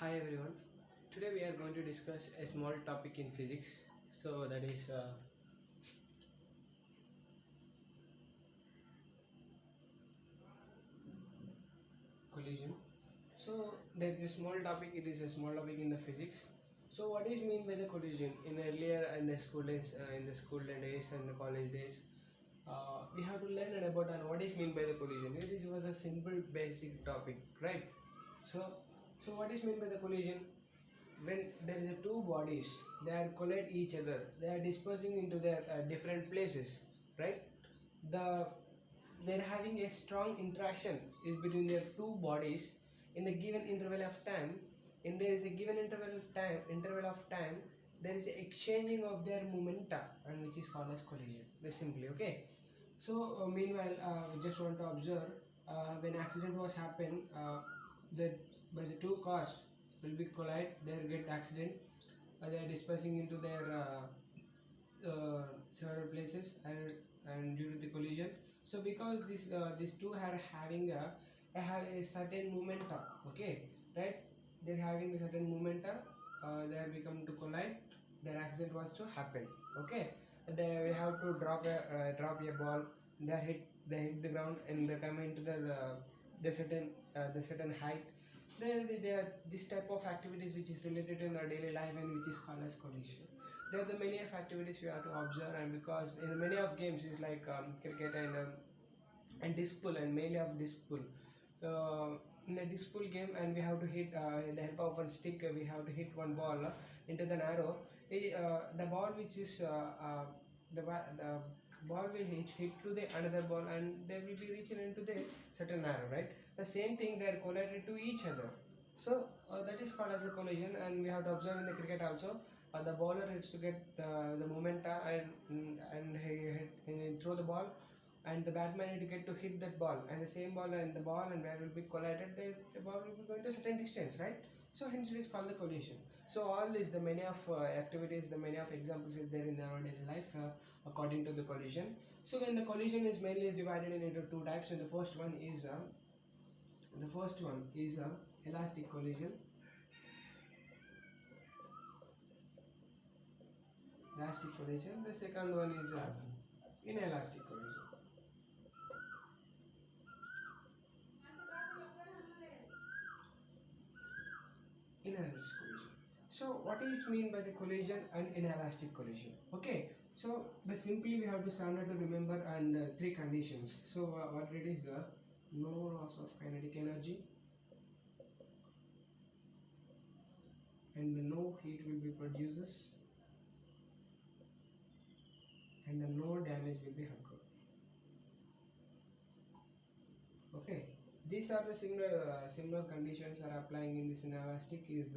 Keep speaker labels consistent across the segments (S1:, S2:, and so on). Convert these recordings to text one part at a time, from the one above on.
S1: Hi everyone. Today we are going to discuss a small topic in physics. So that is collision. So there is a small topic. It is a small topic in the physics. So what is mean by the collision? In earlier in the school days, and the college days, we have to learn about and what is mean by the collision. It was a simple basic topic, right? So what is mean by the collision? When there is a two bodies, they are collide each other, they are dispersing into their different places, right? the they're having a strong interaction is between their two bodies in a given interval of time. In there is a given interval of time, there is a exchanging of their momenta, and which is called as collision, very simply. Okay, so meanwhile, we just want to observe, when accident was happen, the by the two cars will be collide, they get accident, they are dispersing into their several places, and due to the collision. So because these two are having have a certain momentum, okay, right? They're having a certain momentum, they have become to collide, their accident was to happen. Okay, they have to drop a ball, they hit the ground, and they come into the certain height. They are this type of activities which is related in our daily life and which is called as collision. There are the many of activities we have to observe, and because in many of games is like cricket and disc pull, and mainly of disc pull. In a disc pull game, and we have to hit, in the help of one stick, we have to hit one ball into the arrow. The ball which is the ball will hit to the another ball, and they will be reaching into the certain arrow, right? The same thing, they are collided to each other. So that is called as a collision, and we have to observe in the cricket also. The bowler has to get the momentum, and he throw the ball, and the batman need to get to hit that ball, and the same ball and the ball and where will be collided, the ball will be going to a certain distance, right? So hence it is called the collision. So all this, the many of activities, the many of examples is there in our daily life, according to the collision. So then the collision is mainly is divided into two types, and the first one is elastic collision. Elastic collision. The second one is inelastic collision. Inelastic collision. So what is mean by the collision and inelastic collision? Okay, so the simply we have to standard to remember, and three conditions. So what it is, no loss of kinetic energy, and the no heat will be produces, and the no damage will be occurred. Okay, these are the similar conditions are applying in this inelastic. Is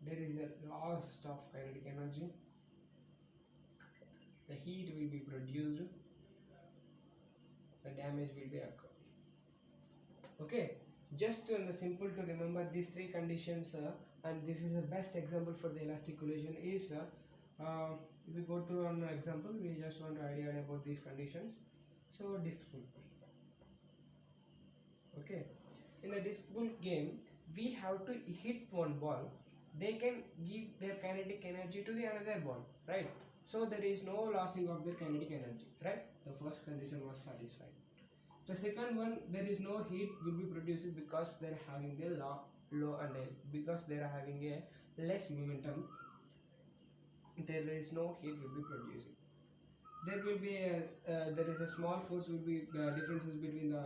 S1: there is a loss of kinetic energy, the heat will be produced, the damage will be occurred. Okay, just simple to remember these three conditions, and this is the best example for the elastic collision is, if we go through an example, we just want to idea about these conditions. So disc pull. Okay, in the disc pull game, we have to hit one ball, they can give their kinetic energy to the another ball, right? So there is no losing of their kinetic energy, right? The first condition was satisfied. The second one, there is no heat will be produced because they are having a low and because they are having a less momentum, there is no heat will be producing. There will be there is a small force will be differences between the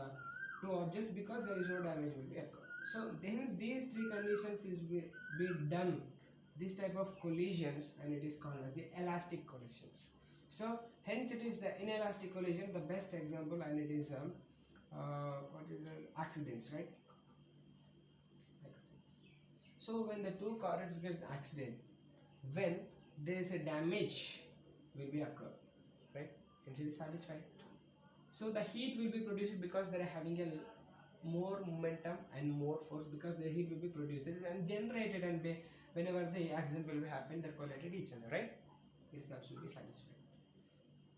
S1: two objects because there is no damage will be occur. So hence these three conditions is be done this type of collisions, and it is called as the elastic collisions. So hence it is the inelastic collision, the best example, and it is what is accidents, right? Accidents. So when the two cars get accident, when there is a damage will be occur, right? And it is satisfied. So the heat will be produced because they are having a more momentum and more force, because the heat will be produced and generated, and they, whenever the accident will be happen, they collided each other, right? It is absolutely satisfied.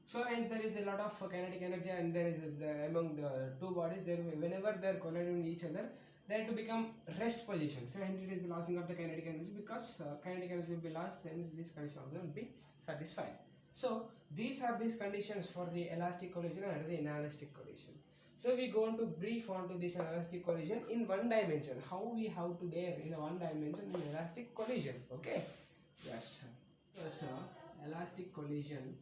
S1: So hence there is a lot of kinetic energy, and there is among the two bodies there, whenever they are colliding each other, they have to become rest position. So hence it is the losing of the kinetic energy, because kinetic energy will be lost, hence this condition also will be satisfied. So these are these conditions for the elastic collision and the inelastic collision. So we go on to brief onto this elastic collision in one dimension. How we have to there in a one dimension in elastic collision. Okay. Yes. So elastic collision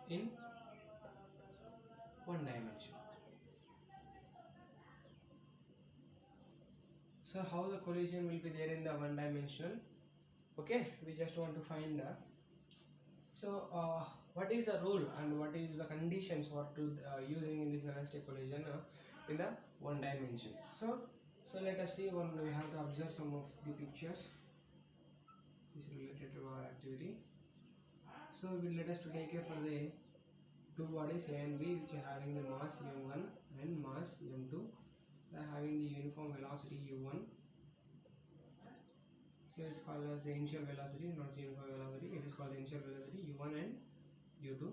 S1: in one dimension. So how the collision will be there in the one dimensional? Okay, we just want to find what is the rule and what is the conditions for to using in this elastic collision in the one dimension. So let us see one. We have to observe some of the pictures is related to our activity. So let us to take care for the two bodies A and B, which are having the mass m1 and mass m2. They are having the uniform velocity u1. So it's called as the initial velocity, not the uniform velocity. It is called the initial velocity u1 and u2.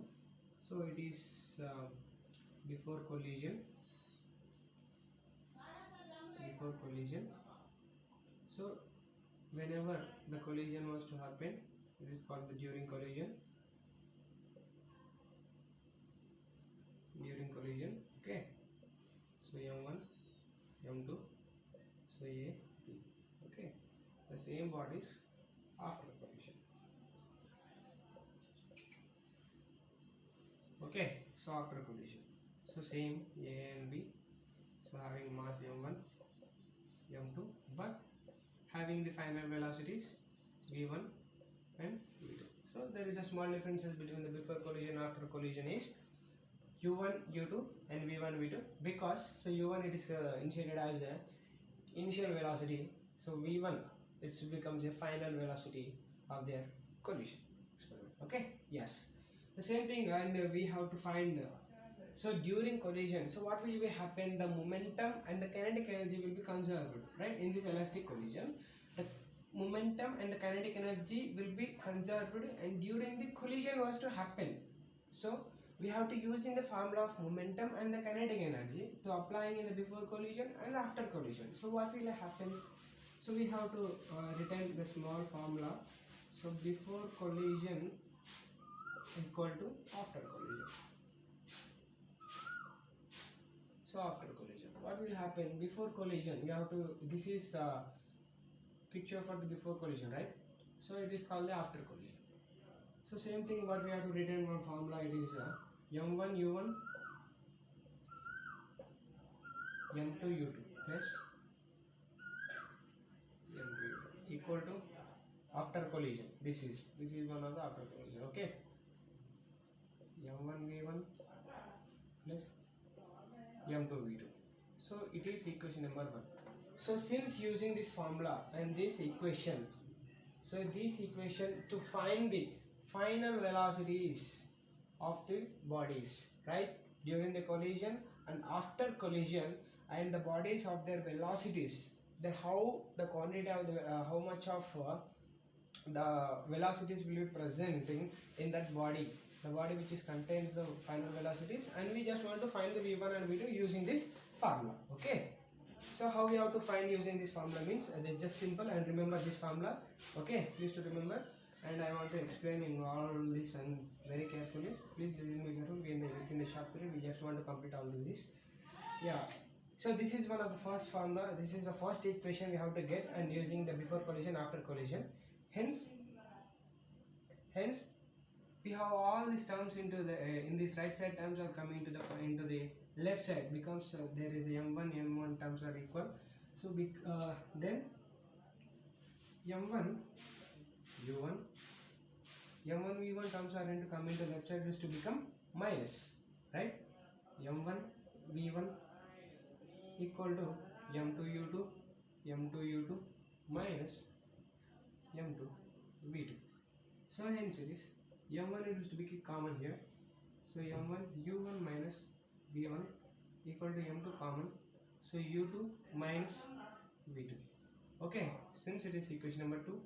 S1: So it is before collision. Before collision. So whenever the collision was to happen, it is called the during collision. During collision, okay. So m1, m2, so a, b, okay. The same bodies after collision. Okay, so after collision, so same a and b, so having mass m1, m2, but having the final velocities v1 and v2. So there is a small differences between the before collision and after collision is u1, u2 and v1, v2, because so u1 it is initiated as a initial velocity, so v1 it becomes a final velocity of their collision experiment. Okay, yes, the same thing, and we have to find so during collision, so what will be happen, the momentum and the kinetic energy will be conserved, right? In this elastic collision, the momentum and the kinetic energy will be conserved, and during the collision was to happen, so we have to use in the formula of momentum and the kinetic energy to applying in the before collision and after collision. So what will happen? So we have to return the small formula. So before collision equal to after collision. So after collision, what will happen? Before collision, you have to, this is the picture for the before collision, right? So it is called the after collision. So same thing, what we have to return one formula, it is m1 u1 m2 u2 plus m2 u2 equal to after collision. This is one of the after collision. Okay, m1 v1 plus m2 v2. So it is equation number 1. So since using this formula and this equation, so this equation to find the final velocities of the bodies, right, during the collision and after collision, and the bodies of their velocities, the how the quantity of the how much of the velocities will be presenting in that body, the body which is contains the final velocities, and we just want to find the v1 and v2 using this formula. Okay, so how we have to find using this formula means it's just simple, and remember this formula. Okay, please to remember, and I want to explain in all this and very carefully. Please listen me carefully. Within the short period, we just want to complete all this. Yeah. So this is one of the first formula. This is the first equation we have to get, and using the before collision, after collision. Hence, we have all these terms into the in this right side terms are coming into the left side, becomes there is m1 terms are equal. So then m1 u1 m1 v1 terms are going to come into left side is to become minus, right? m1 v1 equal to m2 u2 minus m2 v2. So hence it is m1 is to be common here, so m1 u1 minus v1 equal to m2 common, so u2 minus v2. Okay, since it is equation number 2,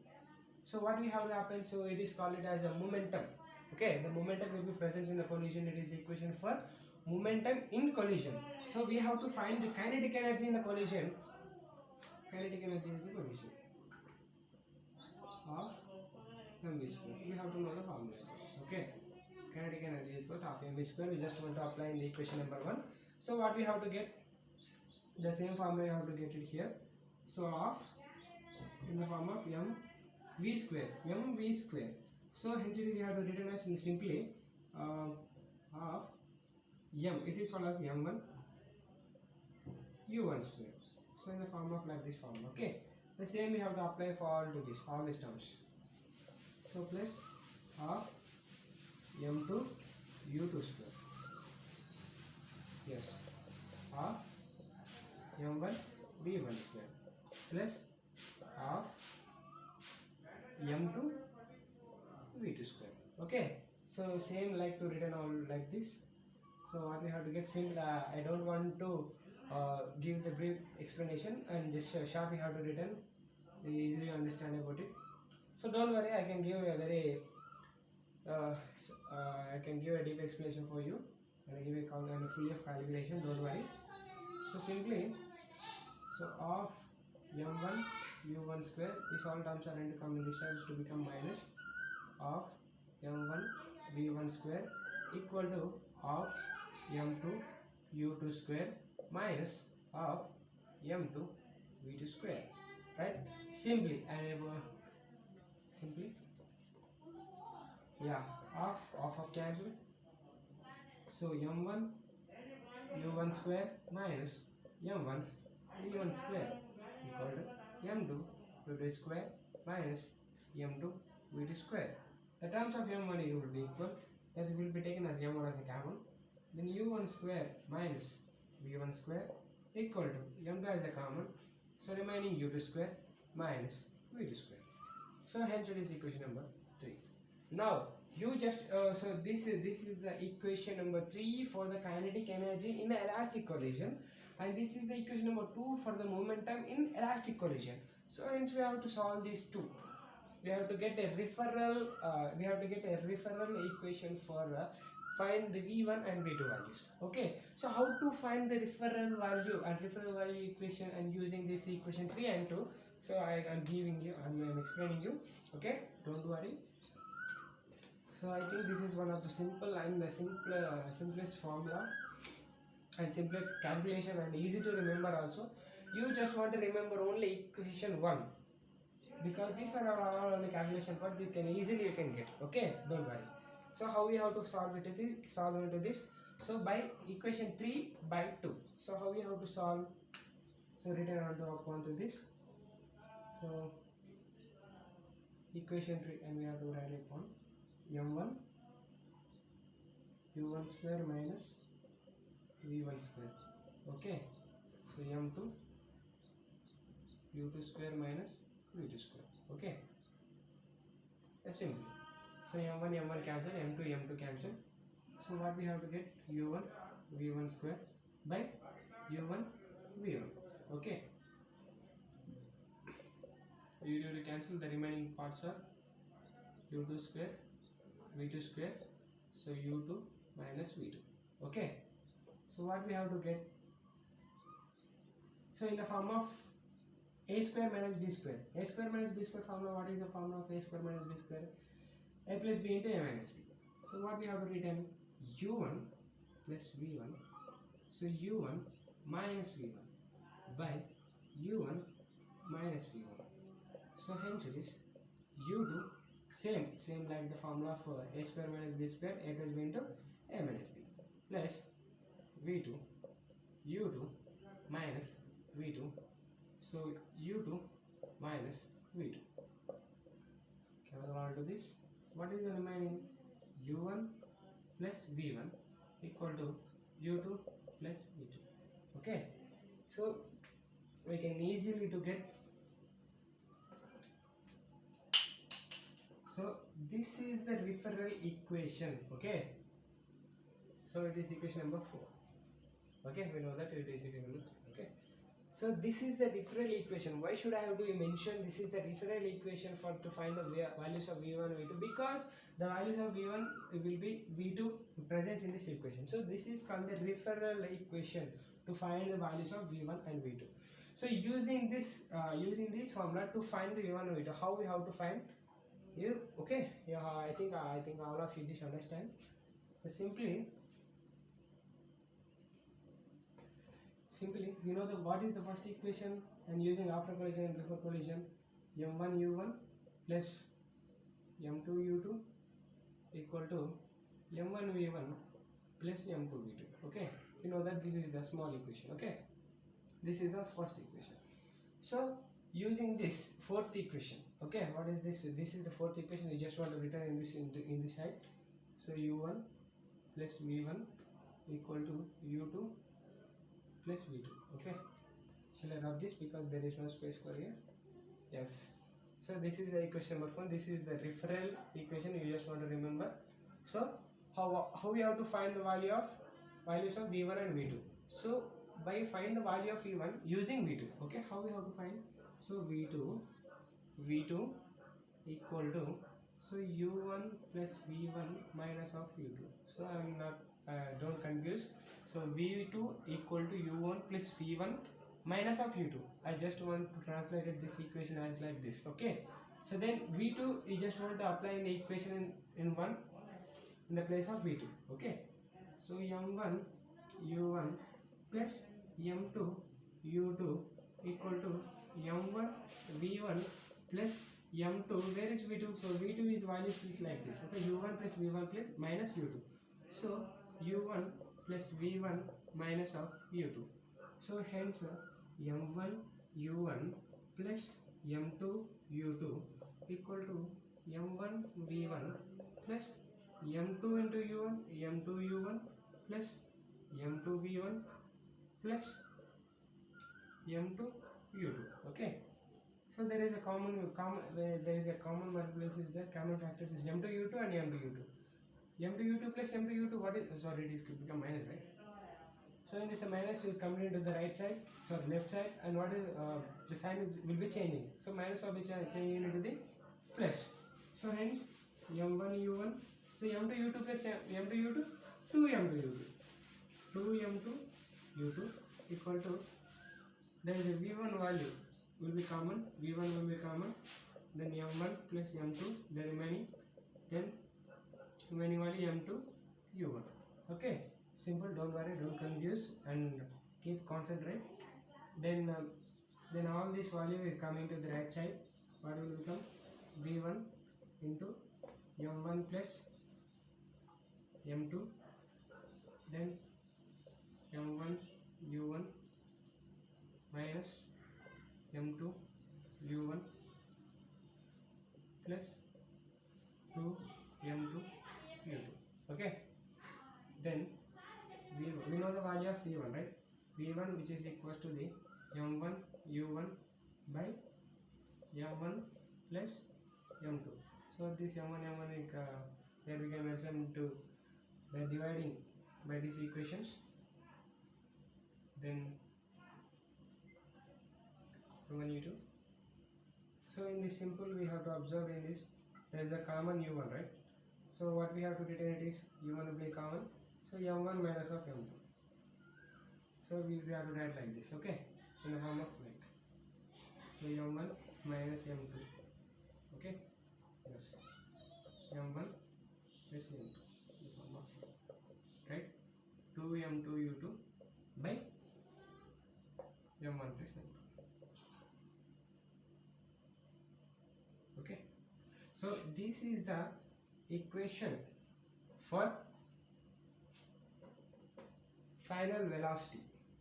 S1: so what we have to happen, so it is called it as a momentum. Okay, the momentum will be present in the collision. It is equation for momentum in collision. So we have to find the kinetic energy in the collision. Kinetic energy is the collision of mv square. We have to know the formula. Okay, kinetic energy is equal to half mv square. We just want to apply in the equation number 1. So what we have to get? The same formula you have to get it here. So of in the form of mv square. So hence we have to written as simply of m, it is called as m1 u1 square. So in the form of like this form. Okay, the same we have to apply for all these terms. So plus of m2 u2 square, yes, of m1 v1 square plus of m2 v2 square. Okay, so same like to written all like this. So what we have to get simple, I don't want to give the brief explanation, and just short we have to written, easily understand about it. So don't worry, I can give a very I can give a deep explanation for you, and I give a count and a full of calculation, don't worry. So simply, so of m1 u1 square, these all terms are going to come in this side to become minus of m1 v1 square equal to of m2 u2 square minus of m2 v2 square, right? Simply, and simply, yeah, of cancel. So m1 u1 square minus m1 v1 square equal to m2 v2 square minus m2 v2 square. The terms of m1 will be equal, as will be taken as m1 as a common. Then u1 square minus v1 square equal to m2 as a common. So remaining u2 square minus v2 square. So hence it is equation number 3. Now you just so this is the equation number 3 for the kinetic energy in the elastic collision, and this is the equation number 2 for the momentum in elastic collision. So hence we have to solve these two. We have to get a referral. Equation for find the v1 and v2 values. Okay. So how to find the referral value equation, and using this equation 3 and 2. So I am giving you, I am explaining you. Okay. Don't worry. So I think this is one of the simple and the simplest formula and simplest calculation, and easy to remember also. You just want to remember only equation 1, because these are all only calculation part, you can easily get. Okay, don't worry. So how we have to solve into this? So by equation 3 by 2. So how we have to solve? So written onto this. So equation 3, and we have to write it on m1 u1 square minus v1 square. Okay, so m2 u2 square minus v2 square. Okay, that's simple. So m1 cancel, m2 cancel. So what we have to get? u1 v1 square by u1 v1. Okay, you will cancel, the remaining parts are u2 square v2 square. So u2 minus v2. Okay, so what we have to get? So in the form of a square minus b square. A square minus b square formula, what is the formula of a square minus b square? A plus b into a minus b. So what we have to written? u1 plus v1. So u1 minus v1 by u1 minus v1. So hence it is u2, same like the formula for a square minus b square, a plus b into a minus b, plus v2 u2 minus v2. So u2 minus v2. Cancel all to this. What is the remaining? u1 plus v1 equal to u2 plus v2. Okay, so we can easily to get. So this is the referral equation. Okay, so it is equation number 4. Okay, we know that it is equation number 4. Okay, so this is the referral equation. Why should I have to mention this is the referral equation for to find the values of v1 v2? Because the values of v1 will be v2 present in this equation. So this is called the referral equation to find the values of v1 and v2. So using this formula to find the v1 and v2, how we have to find you? Okay, yeah, I think all of you this understand. So simply we know what is the first equation, and using after collision and before collision, m1 u1 plus m2 u2 equal to m1 v1 plus m2 v2. Okay, you know that this is the small equation. Okay, this is the first equation. So using this fourth equation, okay, what is this? This is the fourth equation. You just want to return in this side. So u1 plus v1 equal to u2 plus v2. Okay, shall I rub this because there is no space for here? Yes. So this is the equation number 1. This is the referral equation. You just want to remember. So how we have to find the values of v1 and v2? So by find the value of v1 using v2. Okay, how we have to find? So v2 equal to, so u1 plus v1 minus of u2. So I am not don't confuse. So v2 equal to u1 plus v1 minus of u2. I just want to translate this equation as like this. Okay, so then v2 you just want to apply in the equation in the place of v2. Okay, so m1 u1 plus m2 u2 equal to m1 v1 plus m2. Where is v2? So v2 is value is like this. Okay, u1 plus v1 plus minus u2. So u1 plus v1 minus of u2. So hence m1 u1 plus m2 u2 equal to m1 v1 plus m2 into u1 m2 u1 plus m2 v1 plus m2 u2. Okay, so there is a common multiples is there, common factors is m2 u2 and m2 u2. m2 u2 plus m2 u2, what is, sorry, it is become minus, right? So in this minus is coming into the right side, sorry, left side, and what is the sign will be changing. So minus will be changing into the plus. So hence m1 u1, so m2 u2 plus m2 u2, 2 m2 u2, 2 m2 u2 equal to, there is a v1 value will be common, v1 will be common, then m1 plus m2 the remaining, then remaining value m2 u1. Okay, simple, don't worry, don't confuse, and keep concentrate. Then all this value is coming to the right side. What will become? v1 into m1 plus m2, then m1 u1 minus m2 u1 plus 2 m2 u2. Okay, then we know the value of v1, right? v1 which is equals to the m1 u1 by m1 plus m2. So this m1 here we can mention to by dividing by these equations. Then u1 u2. So in this simple we have to observe in this there is a common u1, right? So what we have to retain it is u1 will be common. So m1 minus of m2. So we have to write like this. Okay, in the form of like. So m1 minus m2. Okay. Yes. m1 plus m2 in the form of, right? 2 m2 u2 by m1 plus m2. Okay, so this is the equation for final velocity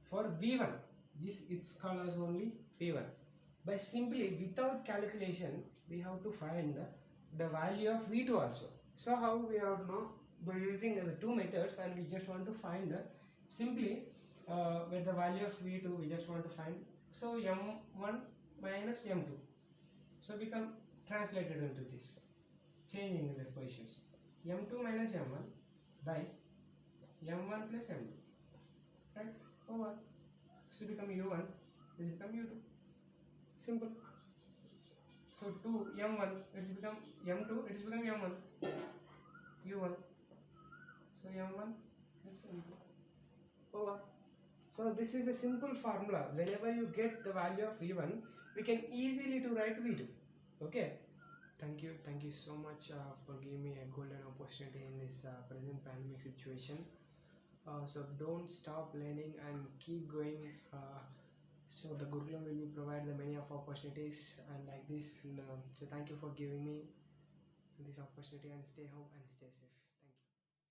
S1: for v1. This it's called as only v1. By simply without calculation we have to find the value of v2 also. So how we have to know? By using the two methods, and we just want to find the simply with the value of v2 we just want to find. So m1 minus m2, so we can translate it into this, changing the positions. m2 minus m1 by m1 plus m2, right? Over. So become u1, this become u2. Simple. So 2 m1, it has become m2, it has become m1. u1. So m1 is over. So this is a simple formula. Whenever you get the value of v1, we can easily to write v2. Okay. Thank you so much for giving me a golden opportunity in this present pandemic situation. So don't stop learning and keep going. So the Gurukulam will be provide the many of opportunities and like this. And, so thank you for giving me this opportunity, and stay home and stay safe.